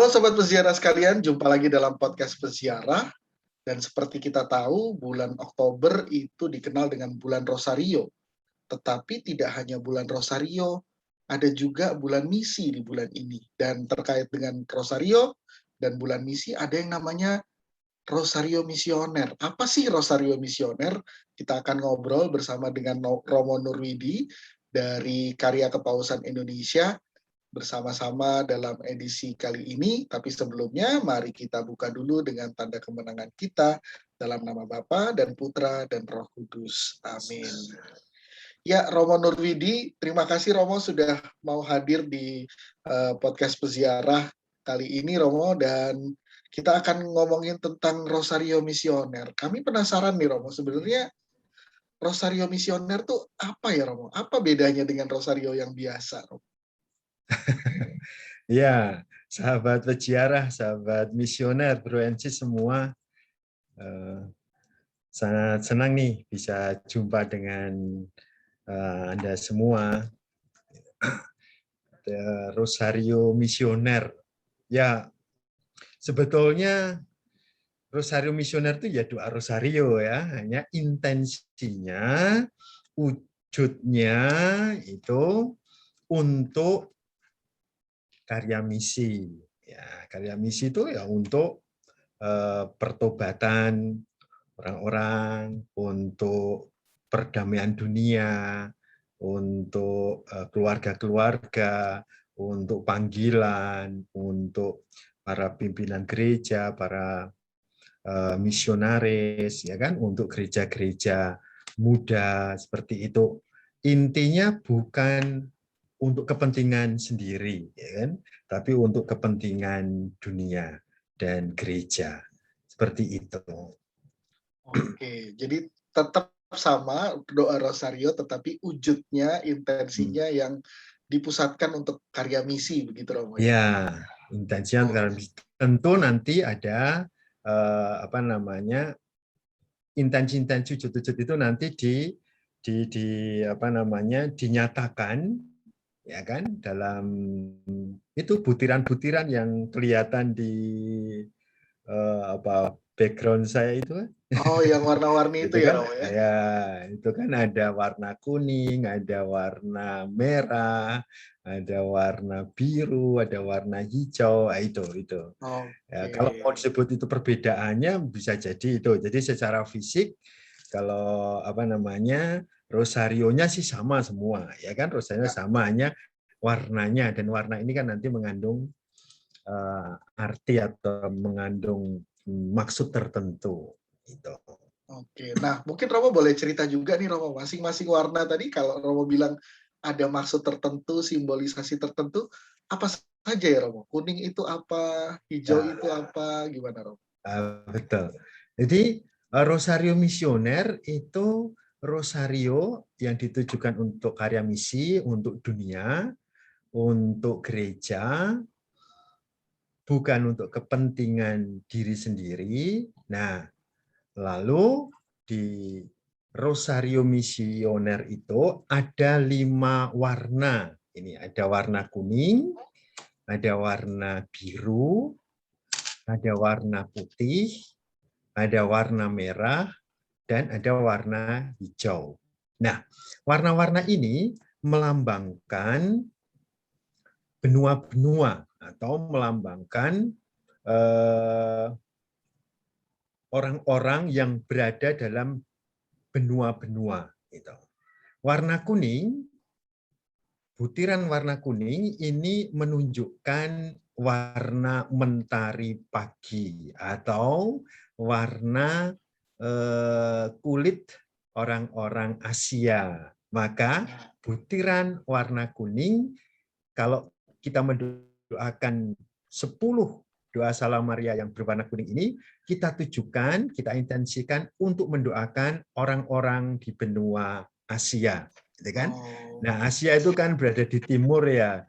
Halo Sobat Peziarah sekalian, jumpa lagi dalam podcast Peziarah. Dan seperti kita tahu, bulan Oktober itu dikenal dengan bulan Rosario. Tetapi tidak hanya bulan Rosario, ada juga bulan misi di bulan ini. Dan terkait dengan Rosario dan bulan misi, ada yang namanya Rosario Misioner. Apa sih Rosario Misioner? Kita akan ngobrol bersama dengan Romo Nurwidi dari Karya Kepausan Indonesia bersama-sama dalam edisi kali ini. Tapi sebelumnya, mari kita buka dulu dengan tanda kemenangan kita dalam nama Bapa dan Putra dan Roh Kudus. Amin. Ya, Romo Nurwidi, terima kasih Romo sudah mau hadir di podcast Peziarah kali ini, Romo, dan kita akan ngomongin tentang Rosario Misioner. Kami penasaran nih, Romo, sebenarnya Rosario Misioner tuh apa ya, Romo? Apa bedanya dengan Rosario yang biasa, Romo? Ya, sahabat peziarah, sahabat misioner, Bro NC semua, sangat senang nih bisa jumpa dengan Anda semua. Rosario Misioner. Ya, sebetulnya Rosario Misioner itu ya doa Rosario ya, hanya intensinya, wujudnya itu untuk karya misi. Ya, karya misi itu ya untuk pertobatan orang-orang, untuk perdamaian dunia, untuk keluarga-keluarga, untuk panggilan, untuk para pimpinan gereja, para misionaris, ya kan, untuk gereja-gereja muda seperti itu. Intinya bukan untuk kepentingan sendiri, ya kan, tapi untuk kepentingan dunia dan gereja. Seperti itu. Oke, jadi tetap sama doa Rosario, tetapi wujudnya, intensinya yang dipusatkan untuk karya misi, begitu Romo? Ya, intensinya karya misi. Tentu nanti ada intensi-intensi wujud-wujud itu nanti dinyatakan, ya kan, dalam itu butiran-butiran yang kelihatan di background saya itu kan. Oh, yang warna-warni itu Itu ya, kan Romo ya? ya, itu kan ada warna kuning, ada warna merah, ada warna biru, ada warna hijau, itu. Ya, kalau mau disebut itu perbedaannya bisa jadi itu. Jadi secara fisik kalau rosarionya sih sama semua, ya kan, rosarionya sama, hanya warnanya, dan warna ini kan nanti mengandung arti atau mengandung maksud tertentu itu. Oke, nah mungkin Romo boleh cerita juga nih Romo, masing-masing warna tadi kalau Romo bilang ada maksud tertentu, simbolisasi tertentu, apa saja ya Romo? Kuning itu apa? Hijau itu apa? Gimana Romo? Betul. Jadi Rosario Misioner itu rosario yang ditujukan untuk karya misi, untuk dunia, untuk gereja, bukan untuk kepentingan diri sendiri. Nah, lalu di Rosario Misioner itu ada 5 warna. Ini ada warna kuning, ada warna biru, ada warna putih, ada warna merah, dan ada warna hijau. Nah, warna-warna ini melambangkan benua-benua atau melambangkan orang-orang yang berada dalam benua-benua. Warna kuning, butiran warna kuning ini menunjukkan warna mentari pagi atau warna kulit orang-orang Asia. Maka butiran warna kuning, kalau kita mendoakan 10 doa Salam Maria yang berwarna kuning ini, kita tujukan, kita intensikan untuk mendoakan orang-orang di benua Asia. Gitu kan? Nah, Asia itu kan berada di timur ya,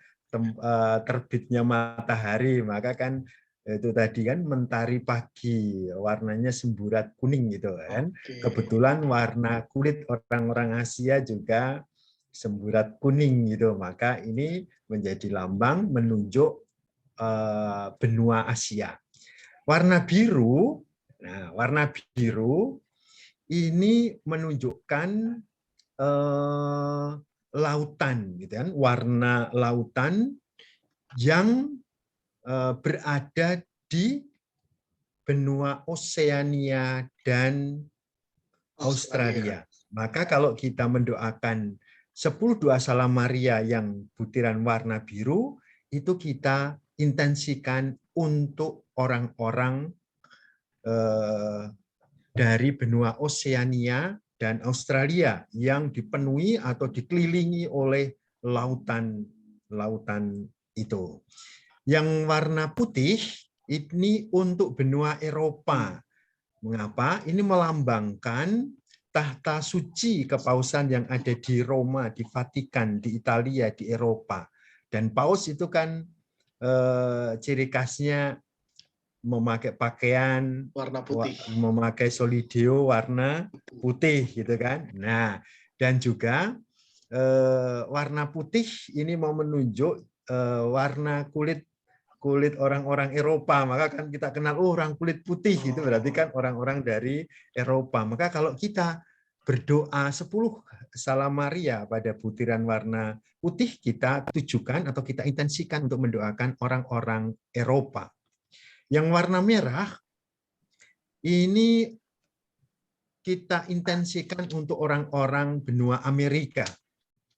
terbitnya matahari, maka kan itu tadi kan mentari pagi, warnanya semburat kuning gitu kan. Kebetulan warna kulit orang-orang Asia juga semburat kuning gitu, maka ini menjadi lambang menunjuk benua Asia. Warna biru, nah warna biru ini menunjukkan lautan, gitu kan? Warna lautan yang berada di benua Oseania dan Australia. Maka kalau kita mendoakan 10 doa Salam Maria yang butiran warna biru, itu kita intensikan untuk orang-orang dari benua Oseania dan Australia yang dipenuhi atau dikelilingi oleh lautan itu. Yang warna putih ini untuk benua Eropa. Mengapa? Ini melambangkan tahta suci kepausan yang ada di Roma, di Vatikan, di Italia, di Eropa. Dan paus itu kan ciri khasnya memakai pakaian warna putih, memakai solideo warna putih, gitu kan. Nah, dan juga warna putih ini mau menunjuk warna kulit orang-orang Eropa. Maka kan kita kenal, orang kulit putih, gitu berarti kan orang-orang dari Eropa. Maka kalau kita berdoa 10 Salam Maria pada butiran warna putih, kita tujukan atau kita intensikan untuk mendoakan orang-orang Eropa. Yang warna merah ini kita intensikan untuk orang-orang benua Amerika.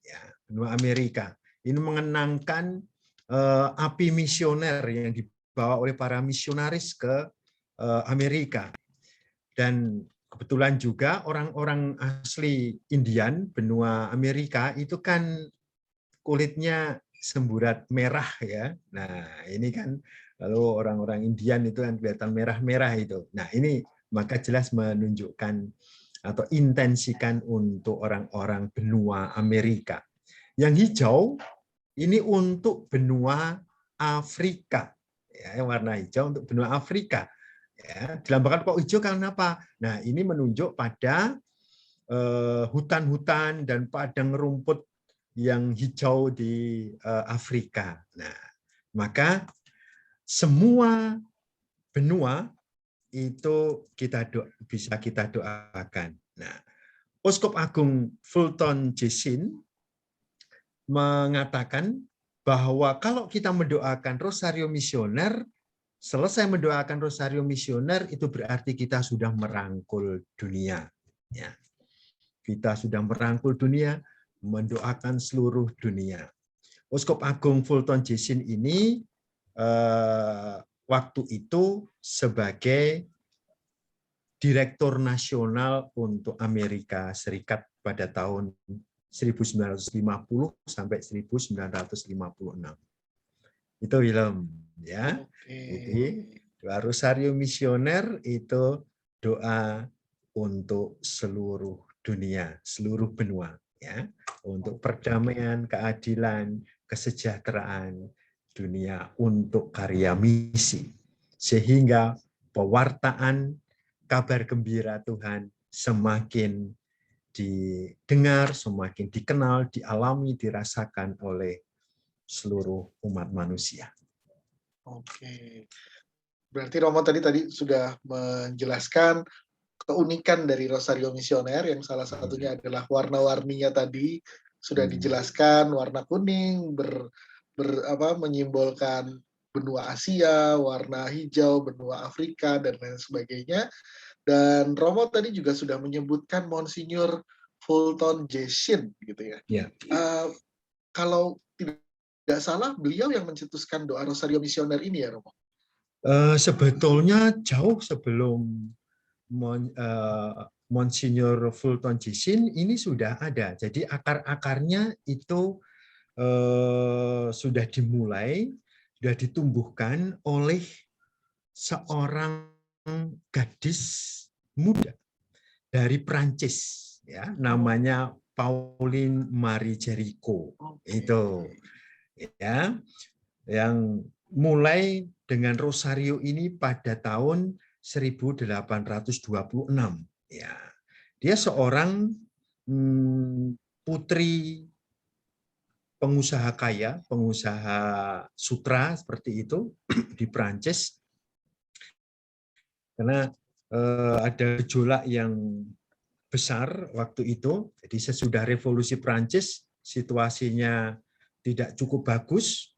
Ya, benua Amerika. Ini mengenangkan api misioner yang dibawa oleh para misionaris ke Amerika. Dan kebetulan juga orang-orang asli Indian, benua Amerika, itu kan kulitnya semburat merah, ya. Nah, ini kan lalu orang-orang Indian itu kan kelihatan merah-merah itu. Nah, ini maka jelas menunjukkan atau intensikan untuk orang-orang benua Amerika. Yang hijau ini untuk benua Afrika. Ya, warna hijau untuk benua Afrika. Ya, dilambangkan kok hijau karena apa? Nah, ini menunjuk pada hutan-hutan dan padang rumput yang hijau di Afrika. Nah, maka semua benua itu bisa kita doakan. Nah, Uskup Agung Fulton Jessin mengatakan bahwa kalau kita mendoakan Rosario Misioner, selesai mendoakan Rosario Misioner itu berarti kita sudah merangkul dunia. Ya. Kita sudah merangkul dunia, mendoakan seluruh dunia. Uskup Agung Fulton Jessin ini waktu itu sebagai Direktur Nasional untuk Amerika Serikat pada tahun 1950 sampai 1956. Itu film, ya. Jadi doa Rosario Misioner itu doa untuk seluruh dunia, seluruh benua, ya, untuk perdamaian, keadilan, kesejahteraan dunia, untuk karya misi, sehingga pewartaan kabar gembira Tuhan semakin didengar, semakin dikenal, dialami, dirasakan oleh seluruh umat manusia. Oke. Berarti Romo tadi sudah menjelaskan keunikan dari Rosario Misioner, yang salah satunya adalah warna-warninya tadi sudah dijelaskan. Warna kuning menyimbolkan benua Asia, warna hijau benua Afrika, dan lain sebagainya. Dan Romo tadi juga sudah menyebutkan Monsinyur Fulton Jessin, gitu ya. Ya. Kalau tidak salah, beliau yang mencetuskan doa Rosario Misioner ini, ya Romo? Sebetulnya jauh sebelum Monsinyur Fulton Jessin ini sudah ada. Jadi akar-akarnya itu sudah dimulai, sudah ditumbuhkan oleh seorang gadis muda dari Prancis, ya, namanya Pauline Marie Jericho. Itu, ya, yang mulai dengan Rosario ini pada tahun 1826. Ya, dia seorang putri pengusaha kaya, pengusaha sutra seperti itu di Prancis. Karena ada gejolak yang besar waktu itu. Jadi sesudah revolusi Prancis, situasinya tidak cukup bagus,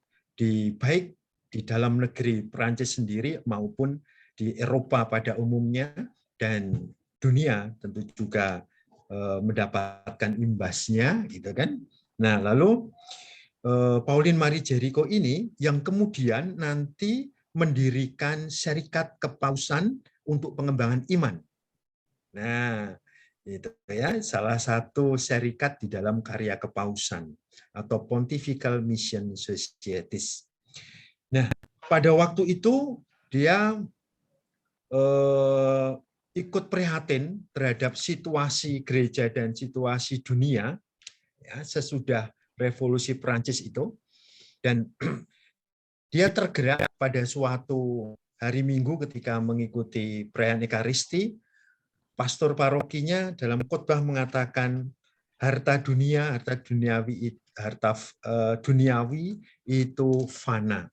baik di dalam negeri Prancis sendiri maupun di Eropa pada umumnya, dan dunia tentu juga mendapatkan imbasnya, gitu kan. Nah, lalu Pauline Marie Jericho ini yang kemudian nanti mendirikan Serikat Kepausan untuk Pengembangan Iman. Nah, itu ya salah satu serikat di dalam karya kepausan atau Pontifical Mission Societies. Nah, pada waktu itu dia ikut prihatin terhadap situasi gereja dan situasi dunia ya, sesudah revolusi Prancis itu, dan dia tergerak pada suatu hari Minggu ketika mengikuti perayaan Ekaristi. Pastor parokinya dalam khotbah mengatakan harta duniawi itu fana.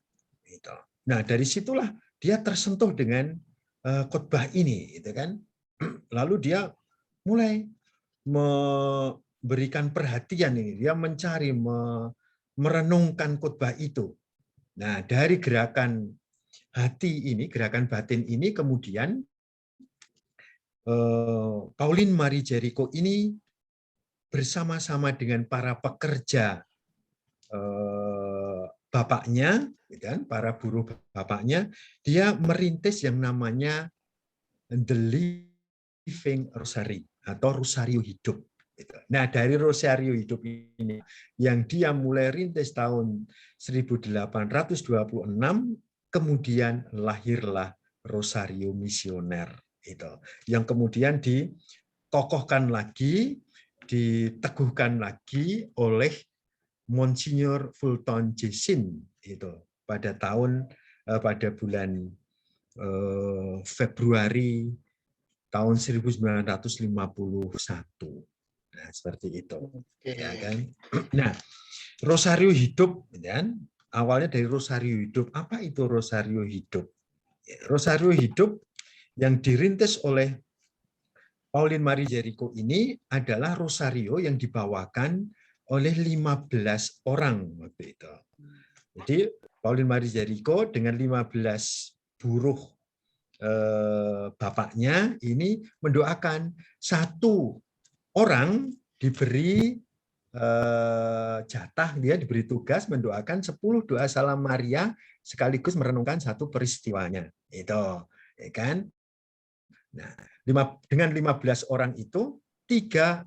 Nah, dari situlah dia tersentuh dengan khotbah ini, gitu kan. Lalu dia mulai memberikan perhatian ini, dia mencari, merenungkan khotbah itu. Nah, dari gerakan hati ini, gerakan batin ini, kemudian Pauline Marie Jericho ini bersama-sama dengan para pekerja bapaknya, para buruh bapaknya, dia merintis yang namanya The Living Rosary atau Rosario Hidup. Nah, dari Rosario Hidup ini yang dia mulai rintis tahun 1826, kemudian lahirlah Rosario Misioner. Yang kemudian dikokohkan lagi, diteguhkan lagi oleh Monsignor Fulton Jessin itu pada bulan Februari tahun 1951. Nah, seperti itu. Ya kan? Nah, Rosario Hidup kan awalnya dari Rosario Hidup. Apa itu Rosario Hidup? Rosario Hidup yang dirintis oleh Pauline Marie Jericho ini adalah rosario yang dibawakan oleh 15 orang waktu itu. Jadi Pauline Marie Jericho dengan 15 buruh bapaknya ini mendoakan, satu orang diberi jatah, dia diberi tugas mendoakan 10 doa Salam Maria sekaligus merenungkan satu peristiwanya. Itu, ya kan? Nah, dengan 15 orang itu 3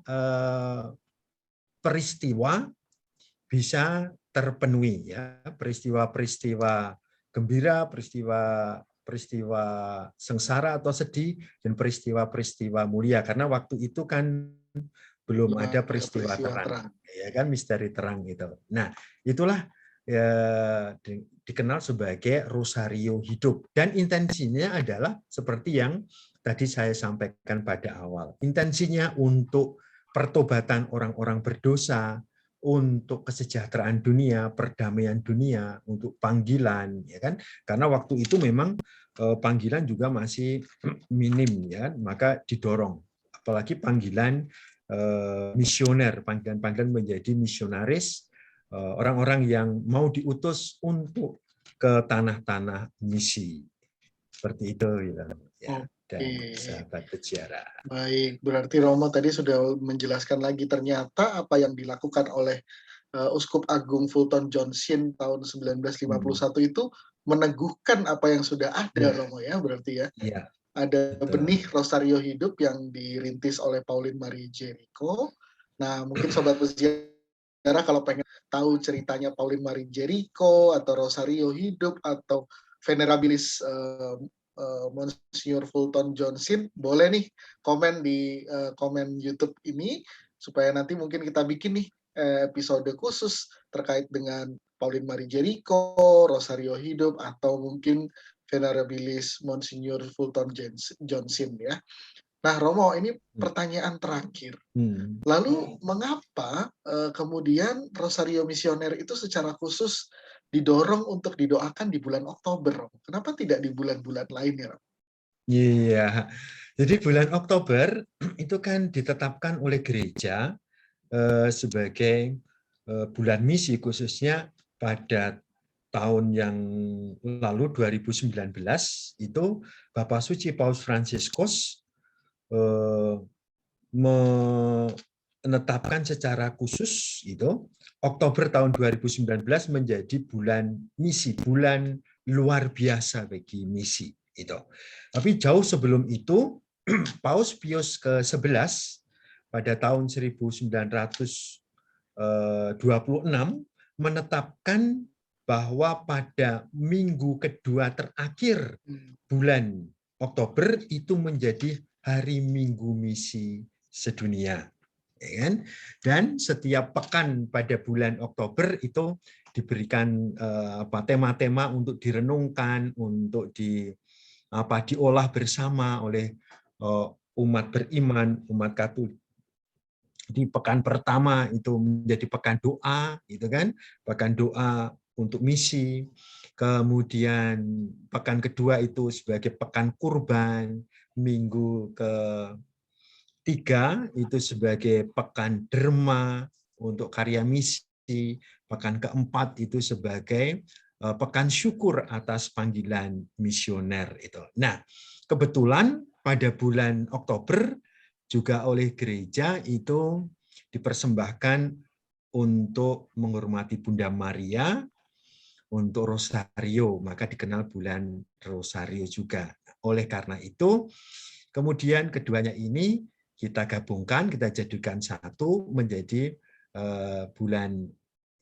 peristiwa bisa terpenuhi, ya, peristiwa-peristiwa gembira, peristiwa sengsara atau sedih, dan peristiwa-peristiwa mulia, karena waktu itu kan belum ada peristiwa terang, ya kan, misteri terang itu. Nah, itulah ya, dikenal sebagai Rosario Hidup, dan intensinya adalah seperti yang tadi saya sampaikan pada awal. Intensinya untuk pertobatan orang-orang berdosa, untuk kesejahteraan dunia, perdamaian dunia, untuk panggilan, ya kan? Karena waktu itu memang panggilan juga masih minim, ya, maka didorong. Apalagi panggilan misioner, panggilan-panggilan menjadi misionaris, orang-orang yang mau diutus untuk ke tanah-tanah misi. Seperti itu, ya. Dan sahabat peziarah. Baik, berarti Romo tadi sudah menjelaskan lagi ternyata apa yang dilakukan oleh Uskup Agung Fulton Johnson tahun 1951 itu meneguhkan apa yang sudah ada, Romo, ya, berarti ya. Ya. Ada benih Rosario Hidup yang dirintis oleh Pauline Marie Jericho. Nah, mungkin sobat peziarah kalau pengen tahu ceritanya Pauline Marie Jericho atau Rosario Hidup atau Venerabilis Monsignor Fulton Johnson, boleh nih komen di komen YouTube ini supaya nanti mungkin kita bikin nih episode khusus terkait dengan Pauline Marie Jericho, Rosario Hidup, atau mungkin Venerabilis Monsignor Fulton Johnson, ya. Nah, Romo, ini pertanyaan terakhir. Lalu mengapa kemudian Rosario Misioner itu secara khusus didorong untuk didoakan di bulan Oktober, Romo? Kenapa tidak di bulan-bulan lainnya, Romo? Iya, jadi bulan Oktober itu kan ditetapkan oleh gereja sebagai bulan misi, khususnya pada tahun yang lalu 2019 itu Bapak Suci Paus Fransiskus menetapkan secara khusus itu Oktober tahun 2019 menjadi bulan misi, bulan luar biasa bagi misi itu. Tapi jauh sebelum itu Paus Pius ke-11 pada tahun 1926 menetapkan bahwa pada minggu kedua terakhir bulan Oktober itu menjadi hari Minggu Misi sedunia. Dan setiap pekan pada bulan Oktober itu diberikan tema-tema untuk direnungkan, untuk diolah bersama oleh umat beriman, umat Katolik. Di pekan pertama itu menjadi pekan doa, gitu kan? Pekan doa untuk misi. Kemudian pekan kedua itu sebagai pekan kurban, minggu ketiga itu sebagai pekan derma untuk karya misi, pekan keempat itu sebagai pekan syukur atas panggilan misioner itu. Nah, kebetulan pada bulan Oktober juga oleh gereja itu dipersembahkan untuk menghormati Bunda Maria, untuk Rosario, maka dikenal bulan Rosario juga. Oleh karena itu, kemudian keduanya ini kita gabungkan, kita jadikan satu menjadi bulan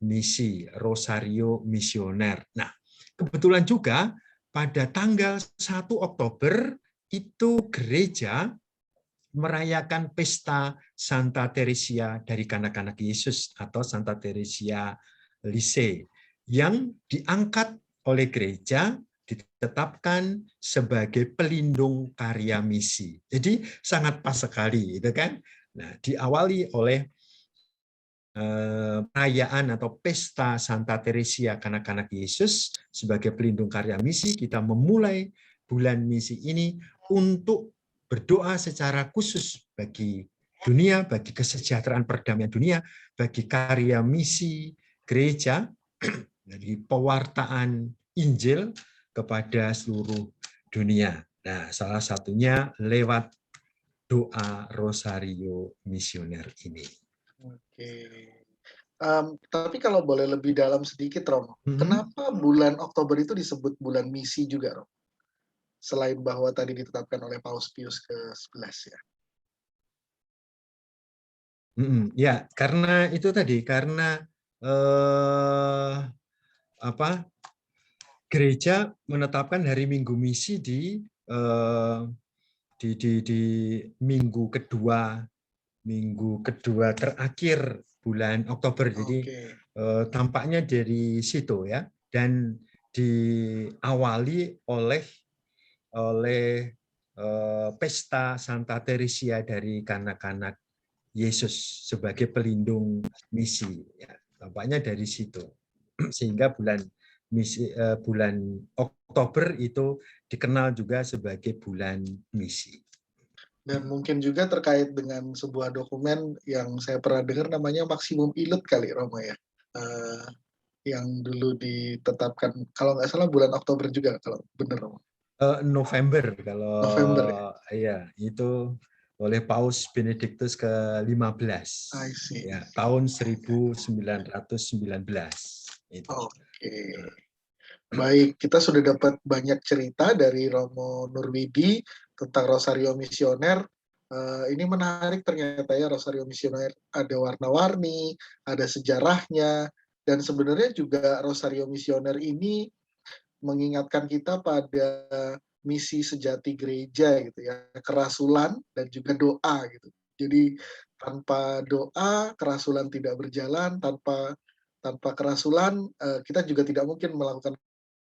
misi, Rosario Misioner. Nah, kebetulan juga pada tanggal 1 Oktober itu gereja merayakan pesta Santa Teresia dari Kanak-kanak Yesus atau Santa Teresia Lise yang diangkat oleh gereja, ditetapkan sebagai pelindung karya misi. Jadi sangat pas sekali, itu kan? Nah, diawali oleh perayaan atau pesta Santa Teresia Kanak-kanak Yesus sebagai pelindung karya misi, kita memulai bulan misi ini untuk berdoa secara khusus bagi dunia, bagi kesejahteraan perdamaian dunia, bagi karya misi gereja, dari pewartaan Injil kepada seluruh dunia. Nah, salah satunya lewat doa Rosario Misioner ini. Oke. Tapi kalau boleh lebih dalam sedikit, Romo, kenapa bulan Oktober itu disebut bulan misi juga, Romo? Selain bahwa tadi ditetapkan oleh Paus Pius ke-11 ya. Ya, karena itu tadi, karena gereja menetapkan hari Minggu Misi di minggu kedua terakhir bulan Oktober. Jadi tampaknya dari situ ya, dan diawali oleh pesta Santa Teresia dari Kanak-kanak Yesus sebagai pelindung misi. Ya, tampaknya dari situ. Sehingga bulan Oktober itu dikenal juga sebagai bulan misi. Dan mungkin juga terkait dengan sebuah dokumen yang saya pernah dengar namanya Maksimum Ilut kali, Romo ya. Yang dulu ditetapkan, kalau nggak salah bulan Oktober juga, kalau benar, Romo. November kalau November ya. Iya, itu oleh Paus Benediktus ke-15. Ya, tahun 1919 itu. Oke. Baik, kita sudah dapat banyak cerita dari Romo Nurwidi tentang Rosario Misioner. Ini menarik ternyata ya, Rosario Misioner ada warna-warni, ada sejarahnya, dan sebenarnya juga Rosario Misioner ini mengingatkan kita pada misi sejati gereja gitu ya, kerasulan dan juga doa gitu. Jadi tanpa doa kerasulan tidak berjalan, tanpa kerasulan kita juga tidak mungkin melakukan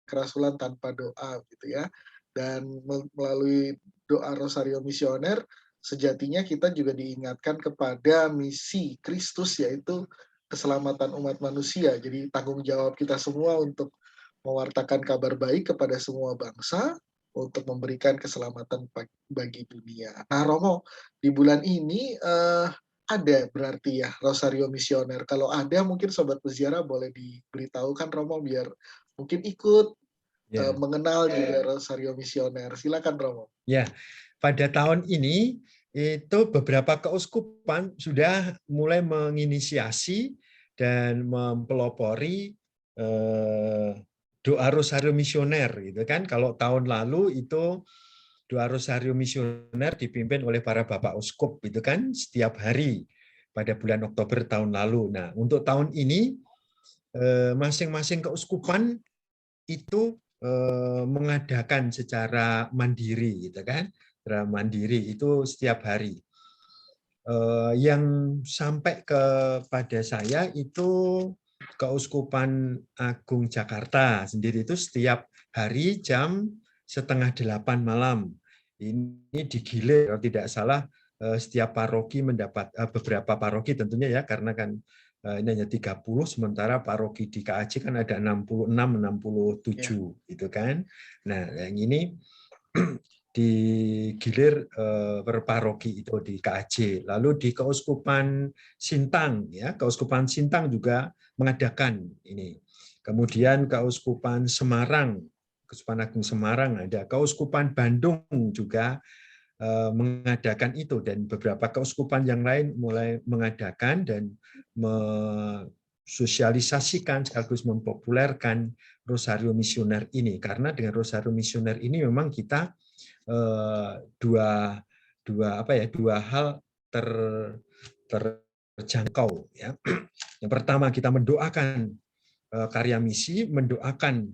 kerasulan tanpa doa gitu ya. Dan melalui doa Rosario Misioner sejatinya kita juga diingatkan kepada misi Kristus, yaitu keselamatan umat manusia. Jadi tanggung jawab kita semua untuk mewartakan kabar baik kepada semua bangsa, untuk memberikan keselamatan bagi dunia. Nah, Romo, di bulan ini ada berarti ya Rosario Misioner. Kalau ada mungkin Sobat Peziarah boleh diberitahukan Romo, biar mungkin ikut mengenal juga Rosario Misioner. Silakan Romo. Ya, pada tahun ini itu beberapa keuskupan sudah mulai menginisiasi dan mempelopori doa Rosario Misioner, gitu kan. Kalau tahun lalu itu doa Rosario Misioner dipimpin oleh para bapak uskup, gitu kan, setiap hari pada bulan Oktober tahun lalu. Nah, untuk tahun ini masing-masing keuskupan itu mengadakan secara mandiri, gitu kan, secara mandiri itu setiap hari. Yang sampai kepada saya itu Keuskupan Agung Jakarta sendiri itu setiap hari jam 7:30 malam. Ini digilir, kalau tidak salah setiap paroki mendapat beberapa paroki tentunya ya, karena kan ini hanya 30, sementara paroki di KAJ kan ada 66, 67 gitu kan. Nah, yang ini digilir per paroki itu di KAJ. Lalu di Keuskupan Sintang, ya, Keuskupan Sintang juga mengadakan ini. Kemudian Keuskupan Semarang, Keuskupan Agung Semarang ada, Keuskupan Bandung juga mengadakan itu, dan beberapa keuskupan yang lain mulai mengadakan dan sosialisasikan sekaligus mempopulerkan Rosario Misioner ini, karena dengan Rosario Misioner ini memang kita dua hal terjangkau ya. Yang pertama kita mendoakan karya misi, mendoakan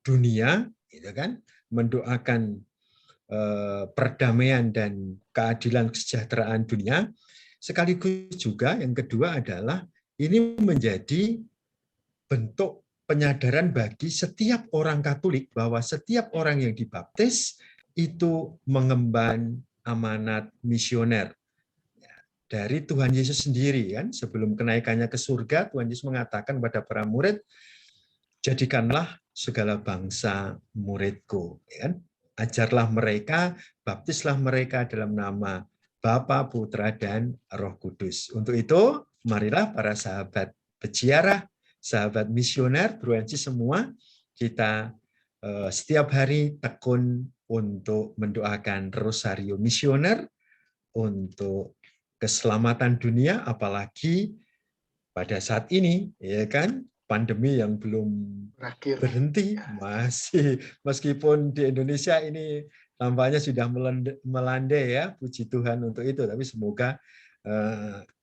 dunia, gitu kan, mendoakan perdamaian dan keadilan kesejahteraan dunia. Sekaligus juga yang kedua adalah ini menjadi bentuk penyadaran bagi setiap orang Katolik bahwa setiap orang yang dibaptis itu mengemban amanat misioner dari Tuhan Yesus sendiri, kan. Sebelum kenaikannya ke surga, Tuhan Yesus mengatakan kepada para murid, jadikanlah segala bangsa muridku, kan. Ajarlah mereka, baptislah mereka dalam nama Bapa, Putra, dan Roh Kudus. Untuk itu, marilah para sahabat peziarah, sahabat misioner, berwanci semua, kita setiap hari tekun untuk mendoakan Rosario Misioner untuk keselamatan dunia, apalagi pada saat ini, ya kan, pandemi yang belum berhenti, masih, meskipun di Indonesia ini nampaknya sudah melandai ya, puji Tuhan untuk itu, tapi semoga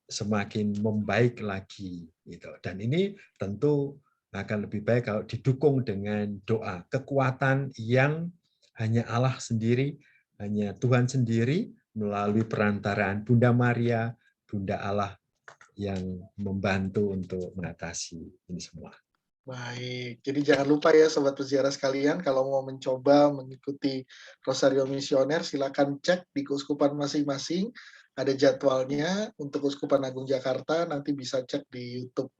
semakin membaik lagi gitu. Dan ini tentu akan lebih baik kalau didukung dengan doa, kekuatan yang hanya Allah sendiri, hanya Tuhan sendiri melalui perantaraan Bunda Maria, Bunda Allah yang membantu untuk mengatasi ini semua. Baik, jadi jangan lupa ya Sobat Peziarah sekalian, kalau mau mencoba mengikuti Rosario Misioner, silakan cek di keuskupan masing-masing, ada jadwalnya. Untuk Keuskupan Agung Jakarta, nanti bisa cek di YouTube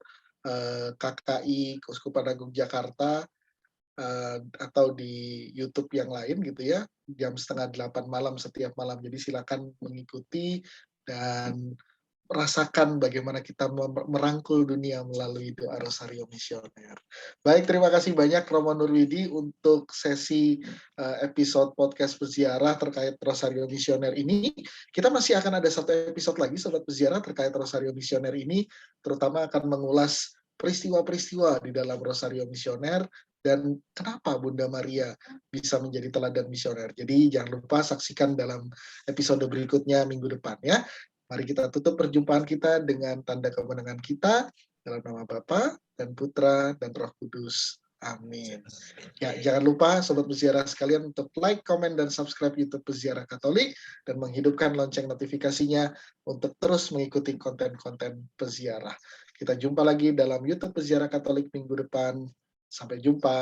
KKI Keuskupan Agung Jakarta, atau di YouTube yang lain gitu ya, jam 7:30 malam setiap malam. Jadi silakan mengikuti dan rasakan bagaimana kita merangkul dunia melalui doa Rosario Misioner. Baik, terima kasih banyak Romo Nurwidi untuk sesi episode podcast Peziarah terkait Rosario Misioner ini. Kita masih akan ada satu episode lagi Sobat Peziarah terkait Rosario Misioner ini, terutama akan mengulas peristiwa-peristiwa di dalam Rosario Misioner dan kenapa Bunda Maria bisa menjadi teladan misioner. Jadi jangan lupa saksikan dalam episode berikutnya minggu depan ya. Mari kita tutup perjumpaan kita dengan tanda kemenangan kita dalam nama Bapa dan Putra dan Roh Kudus. Amin. Ya, jangan lupa Sobat Peziarah sekalian untuk like, komen, dan subscribe YouTube Peziarah Katolik dan menghidupkan lonceng notifikasinya untuk terus mengikuti konten-konten Peziarah. Kita jumpa lagi dalam YouTube Peziarah Katolik minggu depan. Sampai jumpa.